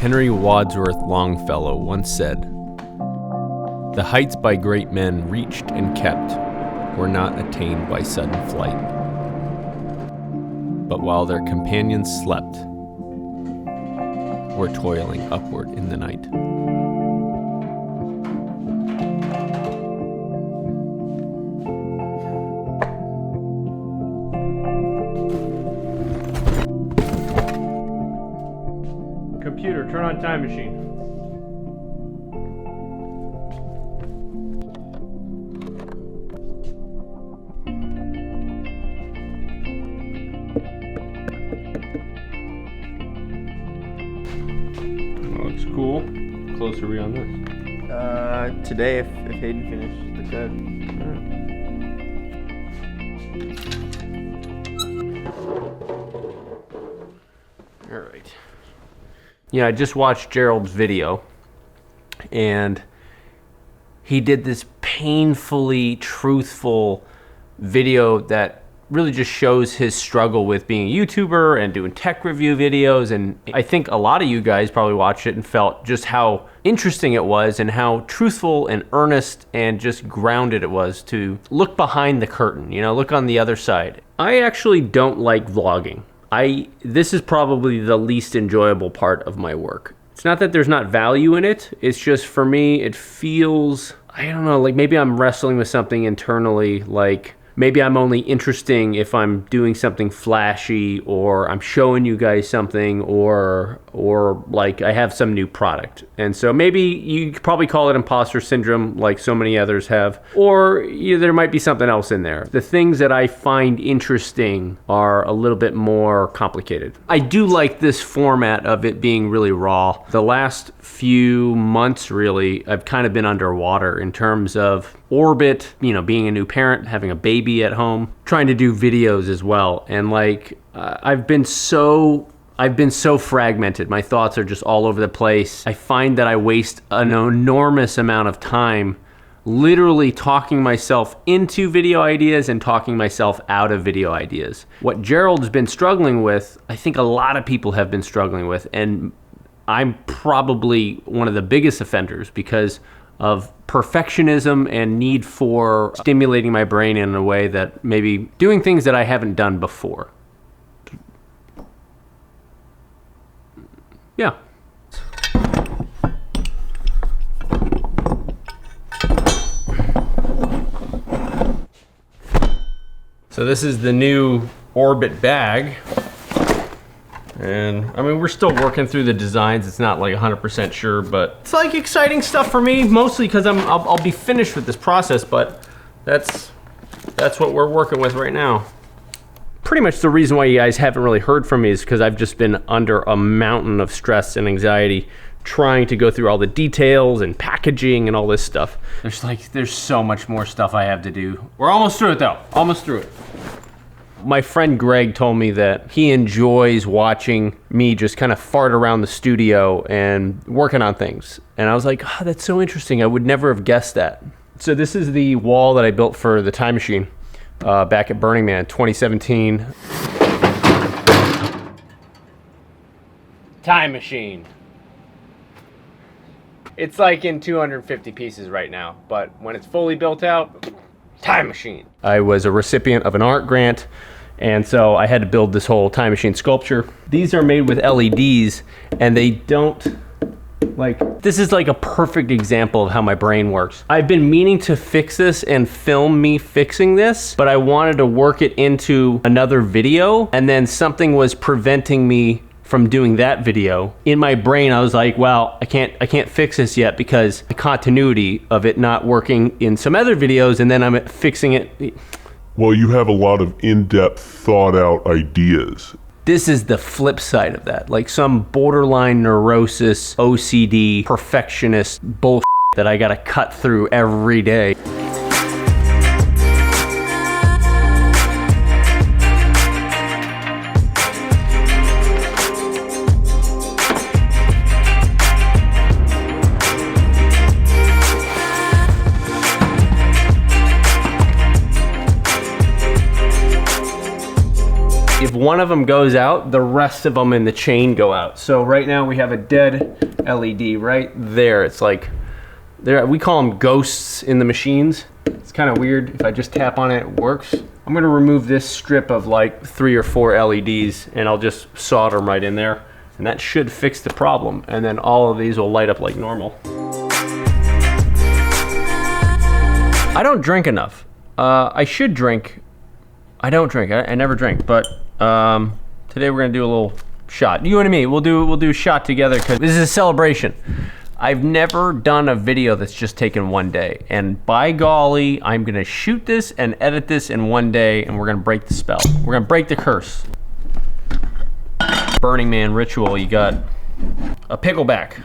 Henry Wadsworth Longfellow once said, "The heights by great men reached and kept were not attained by sudden flight, but while their companions slept, were toiling upward in the night." Computer, turn on time machine. Looks cool. How close are we on this? Today, if Hayden finished the code. All right. Yeah, I just watched Gerald's video, and he did this painfully truthful video that really just shows his struggle with being a YouTuber and doing tech review videos. And I think a lot of you guys probably watched it and felt just how interesting it was and how truthful and earnest and just grounded it was to look behind the curtain, you know, look on the other side. I actually don't like vlogging. This is probably the least enjoyable part of my work. It's not that there's not value in it. It's just, for me, it feels, I don't know, like maybe I'm wrestling with something internally, like maybe I'm only interesting if I'm doing something flashy, or I'm showing you guys something, or like I have some new product. And so maybe you could probably call it imposter syndrome, like so many others have, or there might be something else in there. The things that I find interesting are a little bit more complicated. I do like this format of it being really raw. The last few months, really, I've kind of been underwater in terms of orbit, you know, being a new parent, having a baby at home, trying to do videos as well. And like, I've been so fragmented. My thoughts are just all over the place. I find that I waste an enormous amount of time literally talking myself into video ideas and talking myself out of video ideas. What Gerald's been struggling with, I think a lot of people have been struggling with, and I'm probably one of the biggest offenders because of perfectionism and need for stimulating my brain in a way that maybe doing things that I haven't done before. Yeah. So this is the new Orbit bag. And I mean, we're still working through the designs. It's not like 100% sure, but it's like exciting stuff for me, mostly because I'll be finished with this process, but that's what we're working with right now. Pretty much the reason why you guys haven't really heard from me is because I've just been under a mountain of stress and anxiety trying to go through all the details and packaging and all this stuff. There's so much more stuff I have to do. We're almost through it though, almost through it. My friend Greg told me that he enjoys watching me just kind of fart around the studio and working on things. And I was like, oh, that's so interesting. I would never have guessed that. So this is the wall that I built for the Time Machine back at Burning Man 2017. Time Machine. It's like in 250 pieces right now, but when it's fully built out, Time Machine. I was a recipient of an art grant, and so I had to build this whole Time Machine sculpture. These are made with LEDs, and they don't, like, this is like a perfect example of how my brain works. I've been meaning to fix this and film me fixing this, but I wanted to work it into another video, and then something was preventing me from doing that video. In my brain, I was like, well, I can't fix this yet because the continuity of it not working in some other videos, and then I'm fixing it. Well, you have a lot of in-depth, thought-out ideas. This is the flip side of that, like some borderline neurosis, OCD, perfectionist bullshit that I gotta cut through every day. one of them goes out, the rest of them in the chain go out. So right now we have a dead LED right there. It's like, we call them ghosts in the machines. It's kind of weird. If I just tap on it, it works. I'm gonna remove this strip of like 3 or 4 LEDs and I'll just solder them right in there. And that should fix the problem. And then all of these will light up like normal. I don't drink enough. I should drink. I don't drink. I never drink. But today we're gonna do a little shot. You and me. We'll do a shot together because this is a celebration. I've never done a video that's just taken one day. And by golly, I'm gonna shoot this and edit this in one day, and we're gonna break the spell. We're gonna break the curse. Burning Man ritual, you got a pickleback.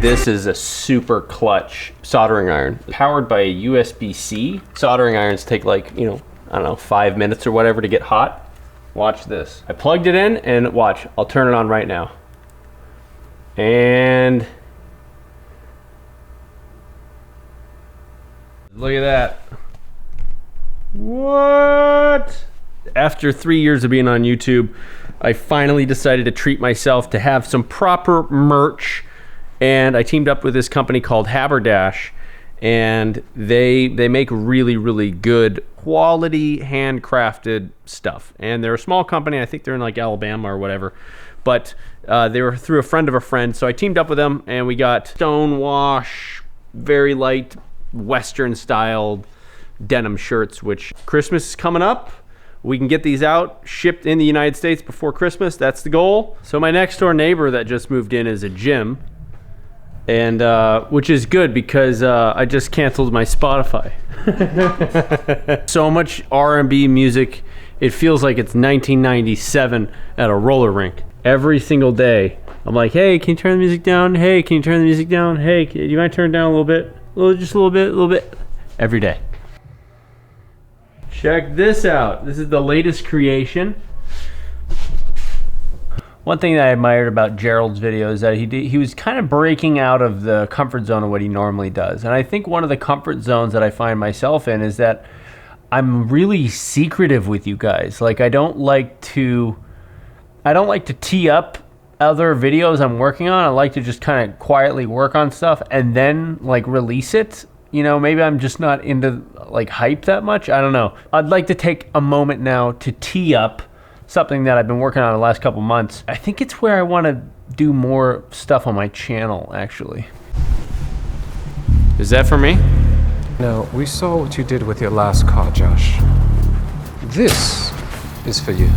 This is a super clutch soldering iron, powered by a USB-C. Soldering irons take like, I don't know, 5 minutes or whatever to get hot. Watch this. I plugged it in and watch, I'll turn it on right now. And look at that. What? After 3 years of being on YouTube, I finally decided to treat myself to have some proper merch. And I teamed up with this company called Haberdash, and they make really, really good quality handcrafted stuff. And they're a small company. I think they're in like Alabama or whatever, but they were through a friend of a friend. So I teamed up with them and we got stonewash, very light Western styled denim shirts, which Christmas is coming up. We can get these out, shipped in the United States before Christmas. That's the goal. So my next door neighbor that just moved in is a gym. And which is good because I just canceled my Spotify. So much R&B music, it feels like it's 1997 at a roller rink. Every single day, I'm like, hey, can you turn the music down? Hey, can you turn the music down? Hey, do you mind turning it down a little bit? Just a little bit. Every day. Check this out. This is the latest creation. One thing that I admired about Gerald's video is that he was kind of breaking out of the comfort zone of what he normally does. And I think one of the comfort zones that I find myself in is that I'm really secretive with you guys. Like I don't like to tee up other videos I'm working on. I like to just kind of quietly work on stuff and then like release it. Maybe I'm just not into like hype that much. I don't know. I'd like to take a moment now to tee up something that I've been working on the last couple months. I think it's where I want to do more stuff on my channel, actually. Is that for me? No, we saw what you did with your last car, Josh. This is for you.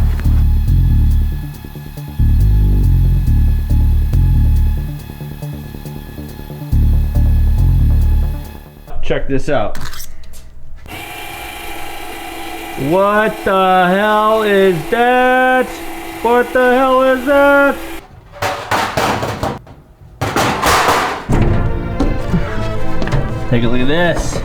Check this out. What the hell is that? What the hell is that? Take a look at this.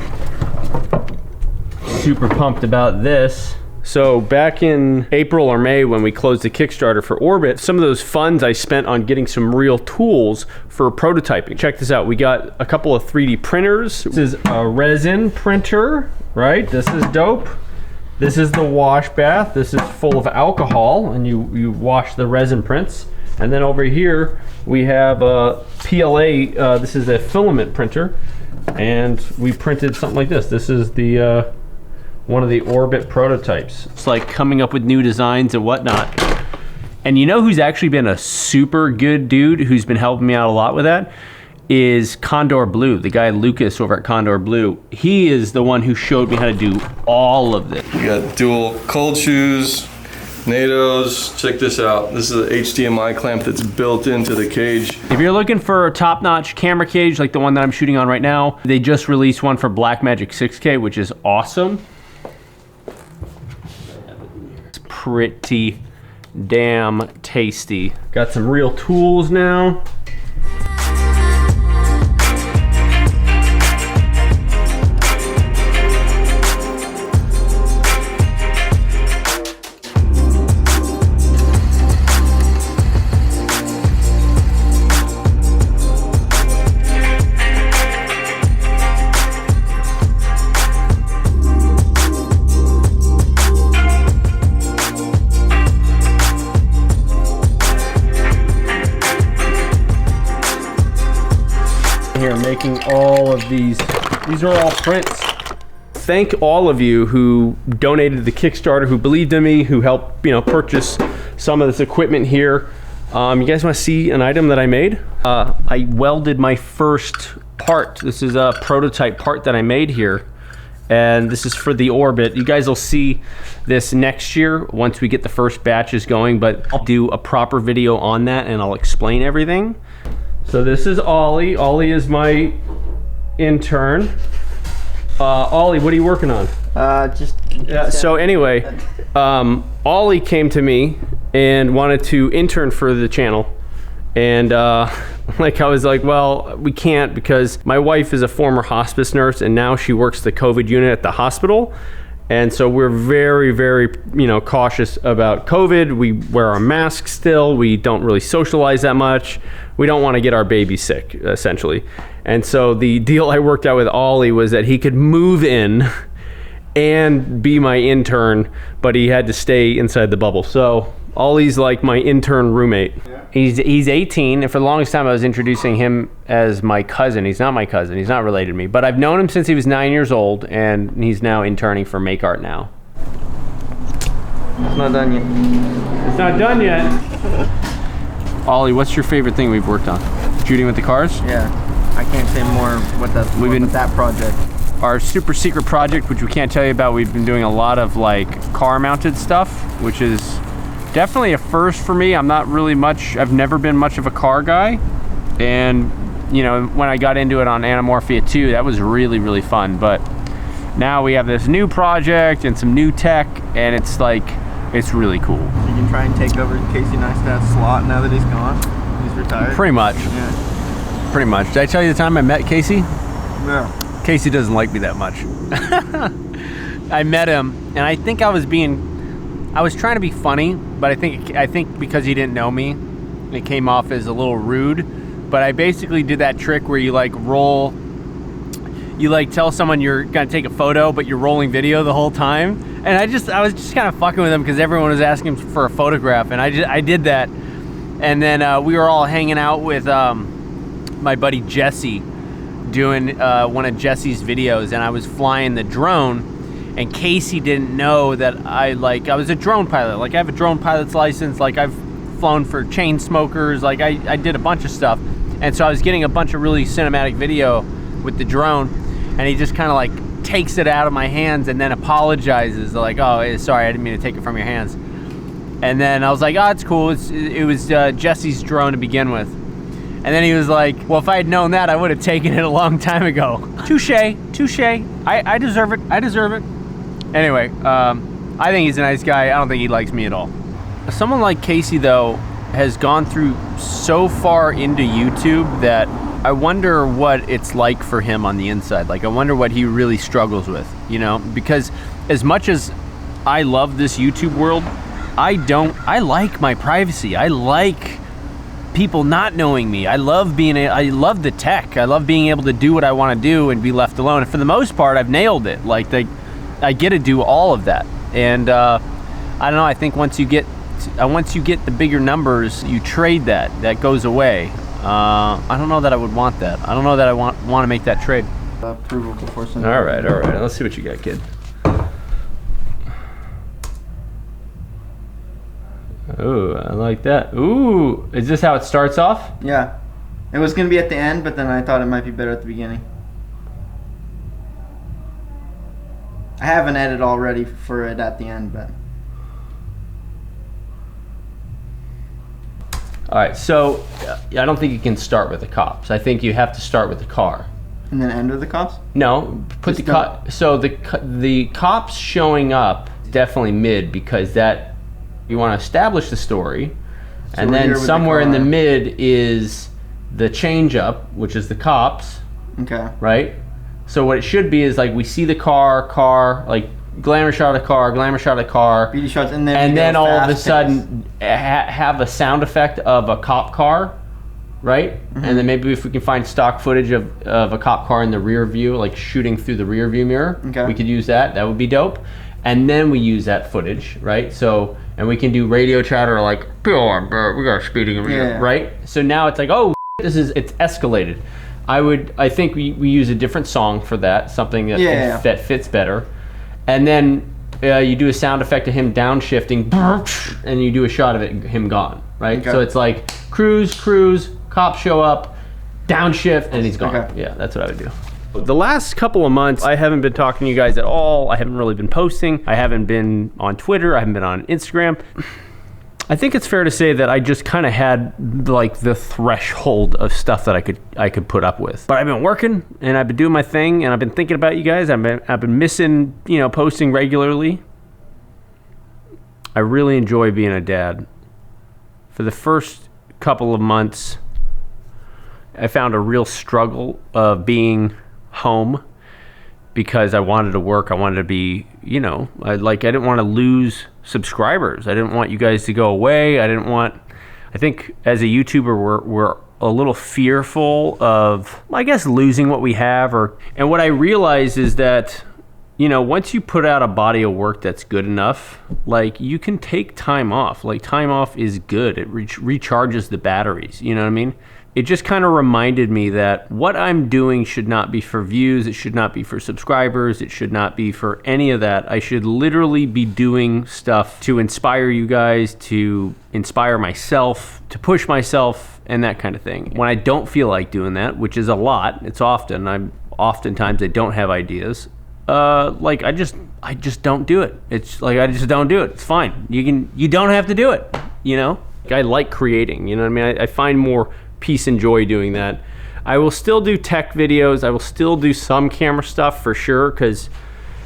Super pumped about this. So back in April or May when we closed the Kickstarter for Orbit, some of those funds I spent on getting some real tools for prototyping. Check this out. We got a couple of 3D printers. This is a resin printer, right? This is dope. This is the wash bath. This is full of alcohol and you wash the resin prints. And then over here, we have a PLA. This is a filament printer, and we printed something like this. This is the one of the Orbit prototypes. It's like coming up with new designs and whatnot. And you know who's actually been a super good dude who's been helping me out a lot with that? Is Condor Blue, the guy Lucas over at Condor Blue. He is the one who showed me how to do all of this. We got dual cold shoes, NATOs. Check this out. This is an HDMI clamp that's built into the cage. If you're looking for a top-notch camera cage like the one that I'm shooting on right now, they just released one for Blackmagic 6K, which is awesome. It's pretty damn tasty. Got some real tools now. Here, making all of these are all prints. Thank all of you who donated to the Kickstarter, who believed in me, who helped, purchase some of this equipment here. You guys want to see an item that I made? I welded my first part. This is a prototype part that I made here, and this is for the Orbit. You guys will see this next year once we get the first batches going, but I'll do a proper video on that and I'll explain everything. So this is Ollie. Ollie is my intern. Ollie, what are you working on? So anyway, Ollie came to me and wanted to intern for the channel. And I was like, well, we can't because my wife is a former hospice nurse and now she works the COVID unit at the hospital. And so we're very, very, cautious about COVID. We wear our masks still. We don't really socialize that much. We don't want to get our baby sick, essentially. And so the deal I worked out with Ollie was that he could move in and be my intern, but he had to stay inside the bubble. So Ollie's like my intern roommate. Yeah. He's 18, and for the longest time I was introducing him as my cousin. He's not my cousin. He's not related to me, but I've known him since he was 9 years old, and he's now interning for Make Art Now. It's not done yet. It's not done yet. Ollie, what's your favorite thing we've worked on? Shooting with the cars? Yeah, I can't say more with that project. Our super secret project, which we can't tell you about, we've been doing a lot of car mounted stuff, which is definitely a first for me. I've never been much of a car guy. And, when I got into it on Anamorphia 2, that was really, really fun. But now we have this new project and some new tech, and it's really cool. You can try and take over Casey Neistat's slot now that he's gone. He's retired. Pretty much. Yeah. Pretty much. Did I tell you the time I met Casey? No. Casey doesn't like me that much. I met him, and I think I was trying to be funny, but I think because he didn't know me, it came off as a little rude. But I basically did that trick where you tell someone you're gonna take a photo, but you're rolling video the whole time. And I was just kind of fucking with him because everyone was asking for a photograph, and I did that. And then we were all hanging out with my buddy Jesse, doing one of Jesse's videos, and I was flying the drone, and Casey didn't know that I was a drone pilot. I have a drone pilot's license. I've flown for chain smokers. I did a bunch of stuff, and so I was getting a bunch of really cinematic video with the drone, and he just kind of takes it out of my hands and then apologizes, oh, sorry, I didn't mean to take it from your hands. And then I was like, oh, it's cool. It was Jesse's drone to begin with. And then he was like, well, if I had known that, I would have taken it a long time ago. Touche. I deserve it. Anyway, I think he's a nice guy. I don't think he likes me at all. Someone like Casey, though, has gone through so far into YouTube that I wonder what it's like for him on the inside. I wonder what he really struggles with, because as much as I love this YouTube world, I like my privacy. I like people not knowing me. I love the tech. I love being able to do what I want to do and be left alone. And for the most part, I've nailed it. I get to do all of that. And I don't know, I think once you get once you get the bigger numbers, you trade that. That goes away. I don't know that I would want that. I don't know that I want to make that trade. Approval before sending. All right. Let's see what you got, kid. Oh, I like that. Ooh, is this how it starts off? Yeah. It was going to be at the end, but then I thought it might be better at the beginning. I have an edit already for it at the end, but... All right, so I don't think you can start with the cops. I think you have to start with the car. And then end with the cops? No, put Just the cop. So the cops showing up definitely mid, because that you want to establish the story, So and we're here then with the somewhere in the car. mid is the change up, which is the cops, Okay. right? So what it should be is like we see the car, like glamour shot of car, Beauty shots, and then all of a fast sudden have a sound effect of a cop car, right? Mm-hmm. And then maybe if we can find stock footage of a cop car in the rear view, like shooting through the rear view mirror, Okay. we could use that. That would be dope. And then we use that footage, right? So, and we can do radio chatter like, we got speeding, Yeah. right? So now it's like, oh, it's escalated. I think we use a different song for that, something that that fits better. And then you do a sound effect of him downshifting, and you do a shot of him gone, right? Okay. So it's like cruise, cops show up, downshift, and he's gone. Okay. Yeah, that's what I would do. The last couple of months, I haven't been talking to you guys at all. I haven't really been posting. I haven't been on Twitter. I haven't been on Instagram. I think it's fair to say that I just kind of had like the threshold of stuff that I could put up with. But I've been working and I've been doing my thing and I've been thinking about you guys. I've been missing, posting regularly. I really enjoy being a dad. For the first couple of months, I found a real struggle of being home because I wanted to work. I wanted to be, I didn't want to lose subscribers. I didn't want you guys to go away. I think as a YouTuber, we're a little fearful of, I guess, losing what we have. And what I realize is that, once you put out a body of work that's good enough, like you can take time off. Like time off is good. It recharges the batteries. You know what I mean? It just kind of reminded me that what I'm doing should not be for views. It should not be for subscribers. It should not be for any of that. I should literally be doing stuff to inspire you guys, to inspire myself, to push myself, and that kind of thing. When I don't feel like doing that, which is a lot, it's often, oftentimes I don't have ideas. I just don't do it. It's like, I just don't do it. It's fine. You don't have to do it, I like creating, you know what I mean? I find more peace and joy doing that. I will still do tech videos. I will still do some camera stuff for sure, because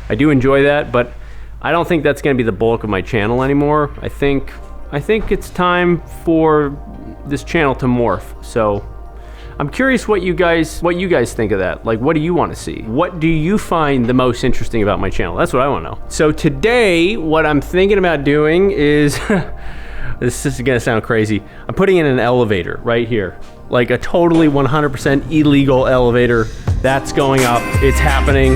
I do enjoy that, but I don't think that's going to be the bulk of my channel anymore. I think it's time for this channel to morph. So I'm curious what you guys think of that. Like, what do you want to see? What do you find the most interesting about my channel? That's what I want to know. So today, what I'm thinking about doing is this is gonna sound crazy. I'm putting in an elevator right here. Like a totally 100% illegal elevator. That's going up, it's happening.